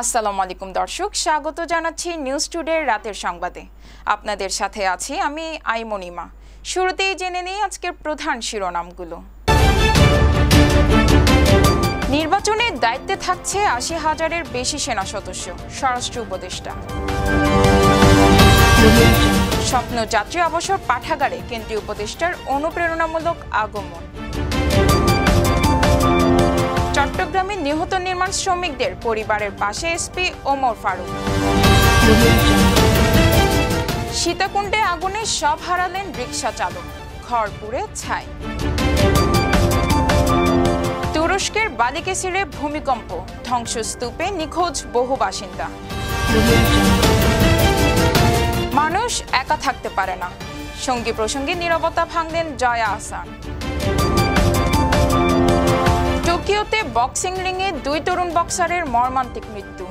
আসসালামু আলাইকুম দর্শক, স্বাগত জানাচ্ছি নিউজ টুডে রাতের সংবাদে। আপনাদের সাথে আছি আমি আইমনিমা। শুরুতেই জেনে নিই আজকের প্রধান শিরোনামগুলো। নির্বাচনে দায়িত্বে থাকছে ৮০,০০০-এর বেশি সেনা সদস্য, স্বরাষ্ট্র উপদেষ্টা। স্বপ্নযাত্রী অবসর পাঠাগারে কেন্দ্রীয় উপদেষ্টার অনুপ্রেরণামূলক আগমন। চট্টগ্রামে নিহত নির্মাণ শ্রমিকদের পরিবারের পাশে এসপি ওমর ফারুক। সীতাকুণ্ডে আগুনে সব হারালেন রিকশা চালক, ঘর পুড়ে ছাই। তুরস্কের বালিকেসিরে ভূমিকম্প, ধ্বংসস্তূপে নিখোঁজ বহু বাসিন্দা। মানুষ একা থাকতে পারে না, সঙ্গী প্রসঙ্গে নীরবতা ভাঙলেন জয়া আহসান। টোকিওতে বক্সিং রিংয়ে 2 তরুণ বক্সারের মর্মান্তিক মৃত্যু।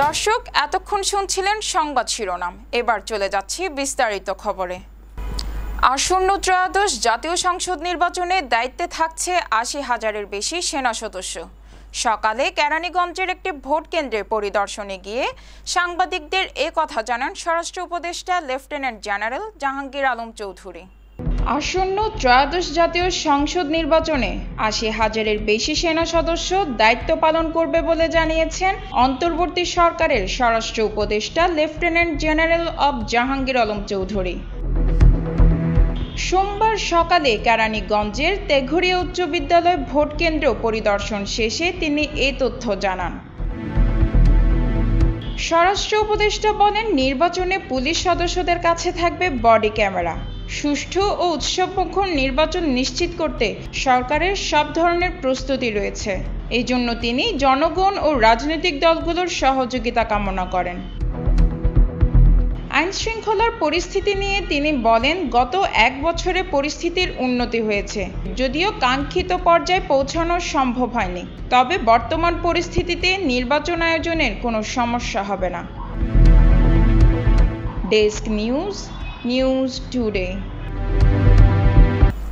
দর্শক, এতক্ষণ শুনছিলেন সংবাদ শিরোনাম, এবার চলে যাচ্ছি বিস্তারিত খবরে। আসন্ন ত্রয়োদশ জাতীয় সংসদ নির্বাচনে দায়িত্বে থাকছে ৮০,০০০-এর বেশি সেনা সদস্য। সকালে কেরানীগঞ্জের একটি ভোট কেন্দ্রের পরিদর্শনে গিয়ে সাংবাদিকদের কথা জানান স্বরাষ্ট্র উপদেষ্টা লেফটেন্যান্ট জেনারেল জাহাঙ্গীর আলম চৌধুরী। আসন্ন ত্রয়োদশ জাতীয় সংসদ নির্বাচনে ৮০,০০০-এর বেশি সেনা সদস্য দায়িত্ব পালন করবে বলে জানিয়েছেন অন্তর্বর্তী সরকারের স্বরাষ্ট্র উপদেষ্টা lieutenant general of Jahangir Alam Chowdhury. সোমবার সকালে কেরানীগঞ্জের তেঘরিয়া উচ্চ বিদ্যালয় ভোট কেন্দ্র পরিদর্শন শেষে তিনি এই তথ্য জানান। স্বরাষ্ট্র উপদেষ্টা বলেন, নির্বাচনে পুলিশ সদস্যদের কাছে থাকবে বডি ক্যামেরা। সুষ্ঠু ও উৎসবমুখর নির্বাচন নিশ্চিত করতে সরকারের সব ধরনের প্রস্তুতি রয়েছে। এই জন্য তিনি জনগণ ও রাজনৈতিক দলগুলোর সহযোগিতা কামনা করেন। আইন শৃঙ্খলার পরিস্থিতি নিয়ে তিনি বলেন, গত 1 বছরে পরিস্থিতির উন্নতি হয়েছে, যদিও কাঙ্ক্ষিত পর্যায়ে পৌঁছানো সম্ভব হয়নি। তবে বর্তমান পরিস্থিতিতে নির্বাচন আয়োজনের কোনো সমস্যা হবে না। Desk news, news today.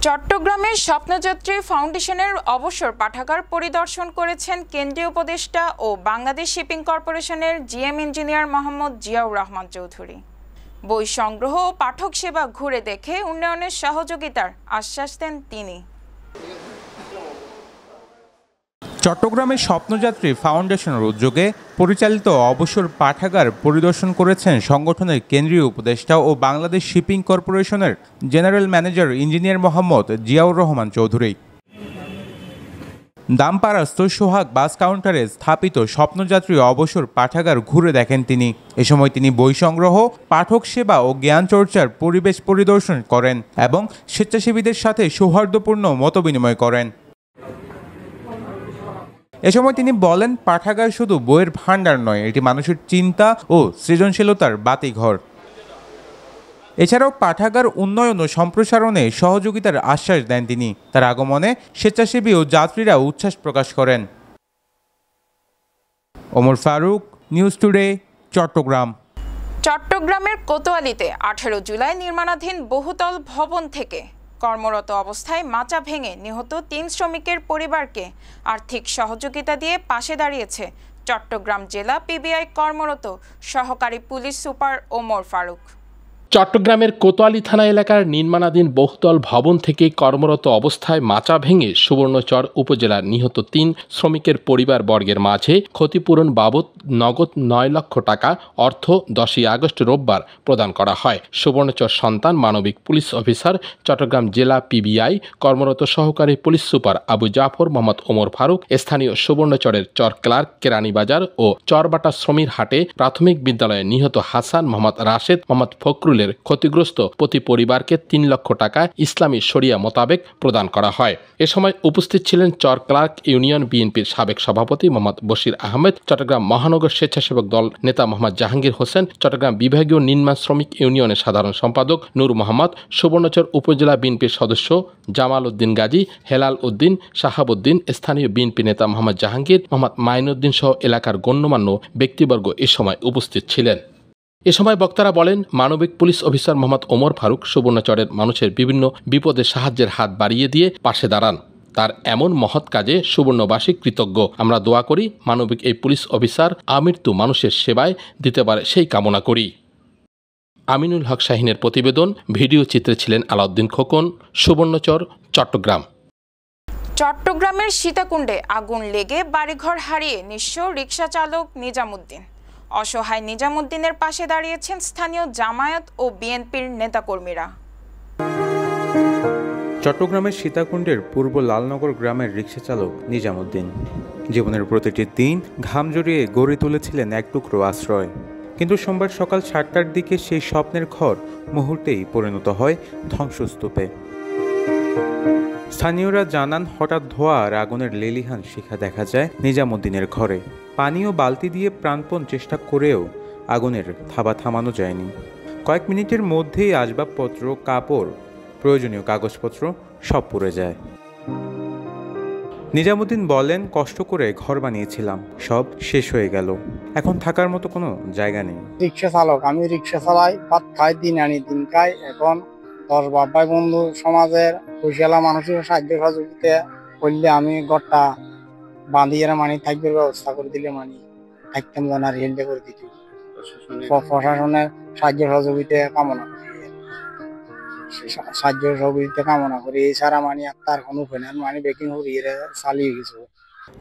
চট্টগ্রামের স্বপ্নযাত্রী ফাউন্ডেশনের অবসর পাঠাগার পরিদর্শন করেছেন কেন্দ্রীয় উপদেষ্টা ও বাংলাদেশ শিপিং কর্পোরেশনের জিএম ইঞ্জিনিয়ার মোহাম্মদ জিয়াউর রহমান চৌধুরী। বই সংগ্রহ ও পাঠক সেবা ঘুরে দেখে উন্নয়নের সহযোগিতার আশ্বাস দেন তিনি। চট্টগ্রামের স্বপ্নযাত্রী ফাউন্ডেশনের উদ্যোগে পরিচালিত অবসর পাঠাগার পরিদর্শন করেছেন সংগঠনের কেন্দ্রীয় উপদেষ্টা ও বাংলাদেশ শিপিং কর্পোরেশনের general manager engineer Mohammad Ziaur Rahman Chowdhury. দামপাড়াস্থ সোহাগ বাস কাউন্টারে স্থাপিত স্বপ্নযাত্রী অবসর পাঠাগার ঘুরে দেখেন তিনি। এ সময় তিনি বই সংগ্রহ, পাঠক সেবা ও জ্ঞান চর্চার পরিবেশ পরিদর্শন করেন এবং স্বেচ্ছাসেবীদের সাথে সৌহার্দ্যপূর্ণ মতবিনিময় করেন। এ সময় তিনি বলেন, পাঠাগার শুধু বইয়ের ভাণ্ডার নয়, এটি মানুষের চিন্তা ও সৃজনশীলতার বাতিঘর। এছাড়াও পাঠাগার উন্নয়ন ও সম্প্রসারণে সহযোগিতার আশ্বাস দেন তিনি। তার আগমনে স্বেচ্ছাসেবী ও যাত্রীরা উচ্ছ্বাস প্রকাশ করেন। Omar Faruk, news today, Chattogram. চট্টগ্রামের কোতোয়ালিতে 18 জুলাই নির্মাণাধীন বহুতল ভবন থেকে কর্মরত অবস্থায় মাচা ভেঙে নিহত 3 শ্রমিকের পরিবারকে আর্থিক সহযোগিতা দিয়ে পাশে দাঁড়িয়েছে চট্টগ্রাম জেলা পিবিআই কর্মরত সহকারী পুলিশ সুপার ওমর ফারুক। চট্টগ্রামের কোতোয়ালি থানা এলাকার নির্মাণাধীন বহুতল ভবন থেকে কর্মরত অবস্থায় মাচা ভেঙে সুবর্ণচর উপজেলার নিহত 3 শ্রমিকের পরিবার বর্গের মাঝে ক্ষতিপূরণ বাবদ নগদ 9 লক্ষ টাকা অর্থ 10ই আগস্ট রোববার প্রদান করা হয়। সুবর্ণচর সন্তান মানবিক পুলিশ অফিসার চট্টগ্রাম জেলা পিবিআই কর্মরত সহকারী পুলিশ সুপার আবু জাফর মোহাম্মদ ওমর ফারুক, স্থানীয় সুবর্ণচরের চর ক্লার্ক কেরানীবাজার ও চরবাটা শ্রমির হাটে প্রাথমিক বিদ্যালয়ে নিহত হাসান মোহাম্মদ রাশেদ মোহাম্মদ ফখরুল ক্ষতিগ্রস্ত প্রতি পরিবারকে 3 লক্ষ টাকা ইসলামী শরিয়া মোতাবেক প্রদান করা হয়। এ সময় উপস্থিত ছিলেন চর ক্লার্ক ইউনিয়ন বিএনপির সাবেক সভাপতি মোহাম্মদ বশির আহমেদ, চট্টগ্রাম মহানগর স্বেচ্ছাসেবক দল নেতা মোহাম্মদ জাহাঙ্গীর হোসেন, চট্টগ্রাম বিভাগীয় নির্মাণ শ্রমিক ইউনিয়নের সাধারণ সম্পাদক নূর মোহাম্মদ, সুবর্ণচর উপজেলা বিএনপির সদস্য জামাল উদ্দিন গাজী, হেলাল উদ্দিন, শাহাবুদ্দিন, স্থানীয় বিএনপি নেতা মোহাম্মদ জাহাঙ্গীর, মোহাম্মদ মাইনুদ্দিন সহ এলাকার গণ্যমান্য ব্যক্তিবর্গ এ সময় উপস্থিত ছিলেন। এ সময় বক্তারা বলেন, মানবিক পুলিশ অফিসার মোহাম্মদ ওমর ফারুক সুবর্ণচরের মানুষের বিভিন্ন বিপদে সাহায্যের হাত বাড়িয়ে দিয়ে পাশে দাঁড়ান। তার এমন মহৎ কাজে সুবর্ণবাসী কৃতজ্ঞ। আমরা দোয়া করি মানবিক এই পুলিশ অফিসার আমৃত্যু মানুষের সেবায় দিতে পারে সেই কামনা করি। আমিনুল হক শাহিনের প্রতিবেদন, ভিডিও চিত্রে ছিলেন আলাউদ্দিন খোকন, সুবর্ণচর, চট্টগ্রাম। চট্টগ্রামের সীতাকুণ্ডে আগুন লেগে বাড়িঘর হারিয়ে নিঃস্ব রিকশা চালক নিজামুদ্দিন। অসহায় নিজামুদ্দিনের পাশে দাঁড়িয়েছেন স্থানীয় জামায়াত ও বিএনপির নেতাকর্মীরা। চট্টগ্রামের সীতাকুণ্ডের পূর্ব লালনগর গ্রামের রিকশা চালক নিজামুদ্দিন জীবনের প্রতিটি দিন ঘাম জড়িয়ে গড়ে তুলেছিলেন এক টুকরো আশ্রয়। কিন্তু সোমবার সকাল 7টার দিকে সেই স্বপ্নের ঘর মুহূর্তেই পরিণত হয় ধ্বংসস্তূপে। স্থানীয়রা জানান হঠাৎ ধোঁয়া আর আগুনের লেলিহান শিখা দেখা যায় নিজামুদ্দিনের ঘরে। পানি ও বালতি দিয়ে প্রাণপণ চেষ্টা করেও আগুনের থাবা থামানো যায়নি। কয়েক মিনিটের মধ্যেই আসবাবপত্র, কাপড়, প্রয়োজনীয় কাগজপত্র সব পুড়ে যায়। নিজামুদ্দিন বলেন, কষ্ট করে ঘর বানিয়েছিলাম, সব শেষ হয়ে গেল, এখন থাকার মতো কোনো জায়গা নেই। রিক্সা চালক, আমি রিক্সা চালাই, ভাত খাই, দিন আনি দিন খাই। এখন 10 বাবাই বন্ধু সমাজের পয়সালা মানুষের সাহায্য সহযোগিতা করলে আমি ঘরটা বাঁধিয়ে মানি থাকবার ব্যবস্থা করে দিলে মানি থাকতাম জানা রেলটা করে দিতে। প্রশাসনের সাহায্য সহযোগিতা কামনা করি, সাহায্য সহযোগিতা কামনা করি। এছাড়া মানি তার কোনো উপায় নেই, মানি বেকিং হরিয়ে চালিয়ে গেছে।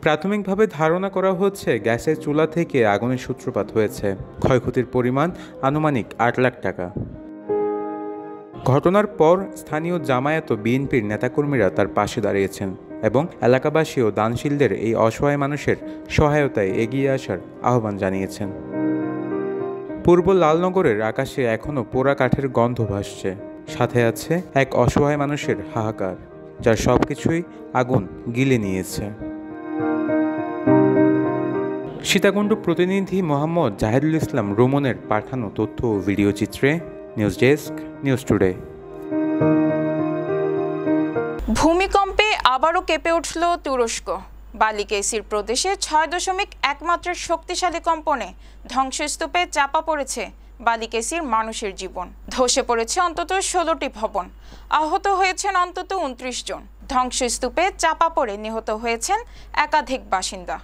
প্রাথমিকভাবে ধারণা করা হচ্ছে গ্যাসের চুলা থেকে আগুনের সূত্রপাত হয়েছে। ক্ষয়ক্ষতির পরিমাণ আনুমানিক 8 লাখ টাকা। ঘটনার পর স্থানীয় জামায়াত ও বিএনপির নেতাকর্মীরা তার পাশে দাঁড়িয়েছেন এবং এলাকাবাসী ও দানশীলদের এই অসহায় মানুষের সহায়তায় এগিয়ে আসার আহ্বান জানিয়েছেন। পূর্ব লালনগরের আকাশে এখনও পোড়া কাঠের গন্ধ ভাসছে, সাথে আছে এক অসহায় মানুষের হাহাকার, যার সবকিছুই আগুন গিলে নিয়েছে। সীতাকুণ্ড প্রতিনিধি মোহাম্মদ জাহিদুল ইসলাম রোমনের পাঠানো তথ্য ও ভিডিও চিত্রে। News desk, news today. ভূমিকম্পে আবারও কেঁপে উঠল তুরস্ক। বালিকেসির প্রদেশে 6.1 মাত্রার শক্তিশালী কম্পনে ধ্বংসস্তূপে চাপা পড়েছে বালিকেসির মানুষের জীবন। ধসে পড়েছে অন্তত 16টি ভবন, আহত হয়েছেন অন্তত 29 জন। ধ্বংসস্তূপে চাপা পড়ে নিহত হয়েছেন একাধিক বাসিন্দা।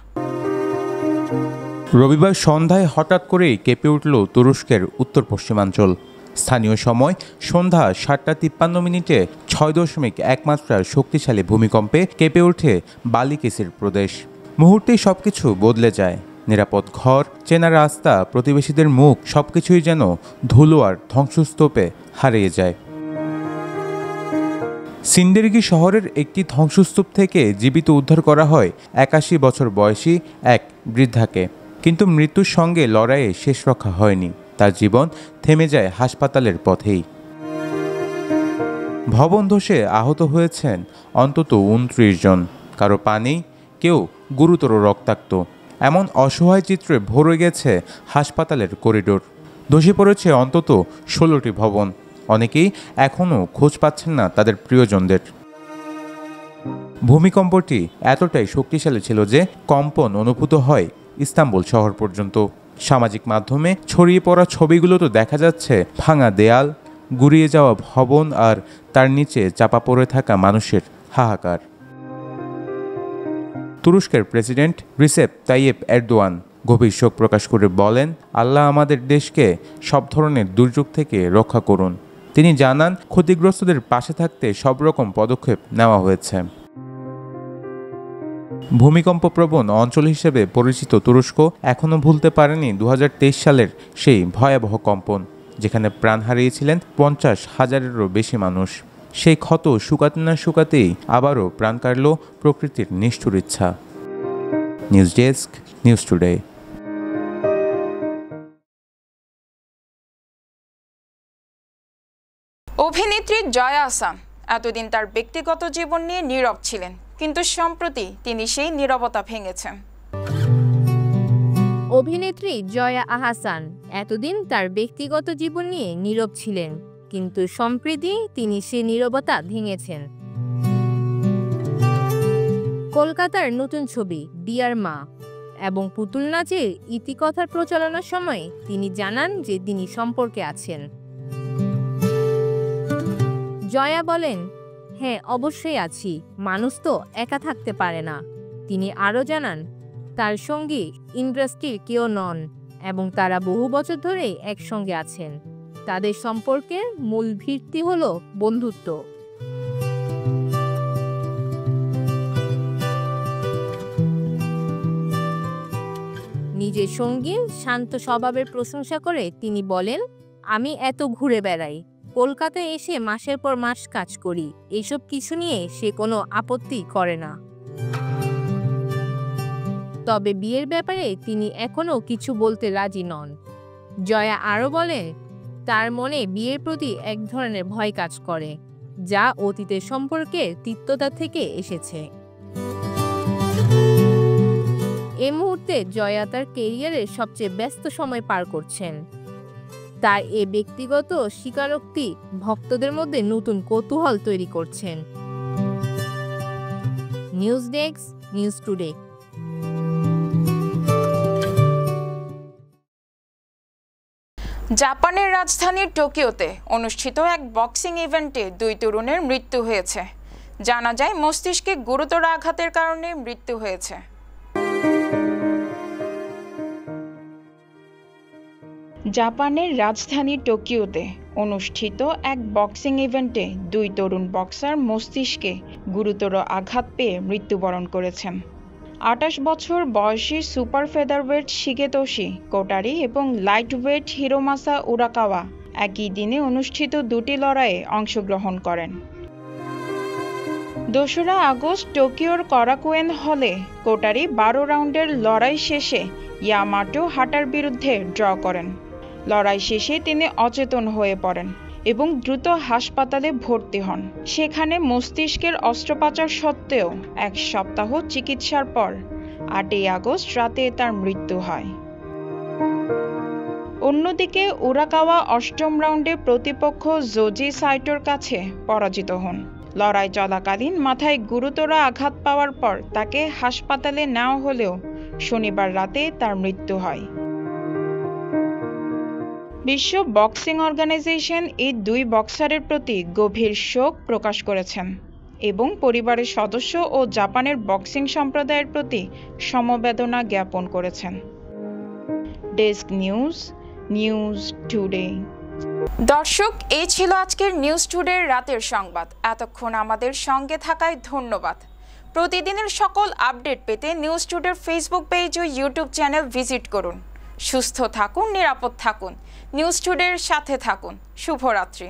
রবিবার সন্ধ্যায় হঠাৎ করেই কেঁপে উঠল তুরস্কের উত্তর পশ্চিমাঞ্চল। স্থানীয় সময় সন্ধ্যা 7:53 6.1 মাত্রার শক্তিশালী ভূমিকম্পে কেঁপে ওঠে বালিকেসির প্রদেশ। মুহূর্তেই সবকিছু বদলে যায়। নিরাপদ ঘর, চেনা রাস্তা, প্রতিবেশীদের মুখ, সবকিছুই যেন ধুলো আর ধ্বংসস্তূপে হারিয়ে যায়। সিন্ডেরগি শহরের একটি ধ্বংসস্তূপ থেকে জীবিত উদ্ধার করা হয় 81 বছর বয়সী এক বৃদ্ধাকে। কিন্তু মৃত্যুর সঙ্গে লড়াইয়ে শেষ রক্ষা হয়নি, তার জীবন থেমে যায় হাসপাতালের পথেই। ভবন ধসে আহত হয়েছেন অন্তত 29 জন, কারো পা নেই, কেউ গুরুতর রক্তাক্ত। এমন অসহায় চিত্রে ভরে গেছে হাসপাতালের করিডোর। ধসে পড়েছে অন্তত 16টি ভবন। অনেকেই এখনও খোঁজ পাচ্ছেন না তাদের প্রিয়জনদের। ভূমিকম্পটি এতটাই শক্তিশালী ছিল যে কম্পন অনুভূত হয় ইস্তাম্বুল শহর পর্যন্ত। সামাজিক মাধ্যমে ছড়িয়ে পড়া ছবিগুলোতে দেখা যাচ্ছে ভাঙা দেয়াল, গুড়িয়ে যাওয়া ভবন আর তার নিচে চাপা পড়ে থাকা মানুষের হাহাকার। তুরস্কের প্রেসিডেন্ট রিসেপ তাইয়েপ এরদোয়ান গভীর শোক প্রকাশ করে বলেন, আল্লাহ আমাদের দেশকে সব ধরনের দুর্যোগ থেকে রক্ষা করুন। তিনি জানান, ক্ষতিগ্রস্তদের পাশে থাকতে সব রকম পদক্ষেপ নেওয়া হয়েছে। ভূমিকম্পপ্রবণ অঞ্চল হিসেবে পরিচিত তুরস্ক এখনও ভুলতে পারেনি 2023 সালের সেই ভয়াবহ কম্পন, যেখানে প্রাণ হারিয়েছিলেন 50,000-এরও বেশি মানুষ। সেই ক্ষত শুকাতে না শুকাতেই আবারও প্রাণ কাড়ল প্রকৃতির নিষ্ঠুর ইচ্ছা। News desk, news today. অভিনেত্রী জয়া আহসান এতদিন তার ব্যক্তিগত জীবন নিয়ে নীরব ছিলেন, কিন্তু সম্প্রতি তিনি সেই নীরবতা ভেঙেছেন। অভিনেত্রী জয়া আহসান এতদিন তার ব্যক্তিগত জীবন নিয়ে নীরব ছিলেন, কিন্তু সম্প্রতি তিনি সেই নীরবতা ভেঙেছেন। কলকাতার নতুন ছবি ডিয়ার মা এবং পুতুল নাচের ইতিকথার প্রচারণার সময় তিনি জানান যে তিনি সম্পর্কে আছেন। জয়া বলেন, হ্যাঁ, অবশ্যই আছি। মানুষ তো একা থাকতে পারে না। তিনি আরও জানান, তার সঙ্গী ইন্ডাস্ট্রির কেউ নন এবং তারা বহু বছর ধরেই একসঙ্গে আছেন। তাদের সম্পর্কের মূল ভিত্তি হলো বন্ধুত্ব। নিজের সঙ্গীর শান্ত স্বভাবের প্রশংসা করে তিনি বলেন, আমি এত ঘুরে বেড়াই, কলকাতায় এসে মাসের পর মাস কাজ করি, এইসব কিছু নিয়ে সে কোনো আপত্তি করে না। তবে বিয়ের ব্যাপারে তিনি এখনও কিছু বলতে রাজি নন। জয়া আরও বলেন, তার মনে বিয়ের প্রতি এক ধরনের ভয় কাজ করে, যা অতীতের সম্পর্কের তিক্ততা থেকে এসেছে। এই মুহূর্তে জয়া তার কেরিয়ারের সবচেয়ে ব্যস্ত সময় পার করছেন। তার এ ব্যক্তিগত স্বীকারোক্তি ভক্তদের মধ্যে নতুন কৌতূহল তৈরি করছেন। News desk, news today. জাপানের রাজধানী টোকিওতে অনুষ্ঠিত এক বক্সিং ইভেন্টে 2 তরুণের মৃত্যু হয়েছে। জানা যায় মস্তিষ্কে গুরুতর আঘাতের কারণে মৃত্যু হয়েছে। জাপানের রাজধানী টোকিওতে অনুষ্ঠিত এক বক্সিং ইভেন্টে 2 তরুণ বক্সার মস্তিষ্কে গুরুতর আঘাত পেয়ে মৃত্যুবরণ করেছেন। 28 বছর বয়সী সুপার ফেদারওয়েট শিগেতোশি কোটারি এবং লাইটওয়েট হিরোমাসা উরাকাওয়া একই দিনে অনুষ্ঠিত 2টি লড়াইয়ে অংশগ্রহণ করেন। 2রা আগস্ট টোকিওর করাকুয়েন হলে কোটারি 12 রাউন্ডের লড়াই শেষে ইয়ামাটো হাটার বিরুদ্ধে ড্র করেন। লড়াই শেষে তিনি অচেতন হয়ে পড়েন এবং দ্রুত হাসপাতালে ভর্তি হন। সেখানে মস্তিষ্কের অস্ত্রোপচার সত্ত্বেও 1 সপ্তাহ চিকিৎসার পর 8 আগস্ট রাতে তার মৃত্যু হয়। অন্যদিকে উরাকাওয়া 8ম রাউন্ডে প্রতিপক্ষ জোজি সাইটোর কাছে পরাজিত হন। লড়াই চলাকালীন মাথায় গুরুতর আঘাত পাওয়ার পর তাকে হাসপাতালে নেওয়া হলেও শনিবার রাতে তার মৃত্যু হয়। বিশ্ব বক্সিং অর্গানাইজেশন এই 2 বক্সারের প্রতি গভীর শোক প্রকাশ করেছেন এবং পরিবারের সদস্য ও জাপানের বক্সিং সম্প্রদায়ের প্রতি সমবেদনা জ্ঞাপন করেছেন। Desk news, news today. দর্শক, এই ছিল আজকের নিউজ টুডের রাতের সংবাদ। এতক্ষণ আমাদের সঙ্গে থাকায় ধন্যবাদ। প্রতিদিনের সকল আপডেট পেতে নিউজ টুডের ফেসবুক পেজ ও ইউটিউব চ্যানেল ভিজিট করুন। সুস্থ থাকুন, নিরাপদ থাকুন, নিউজ টুডের সাথে থাকুন। শুভরাত্রি।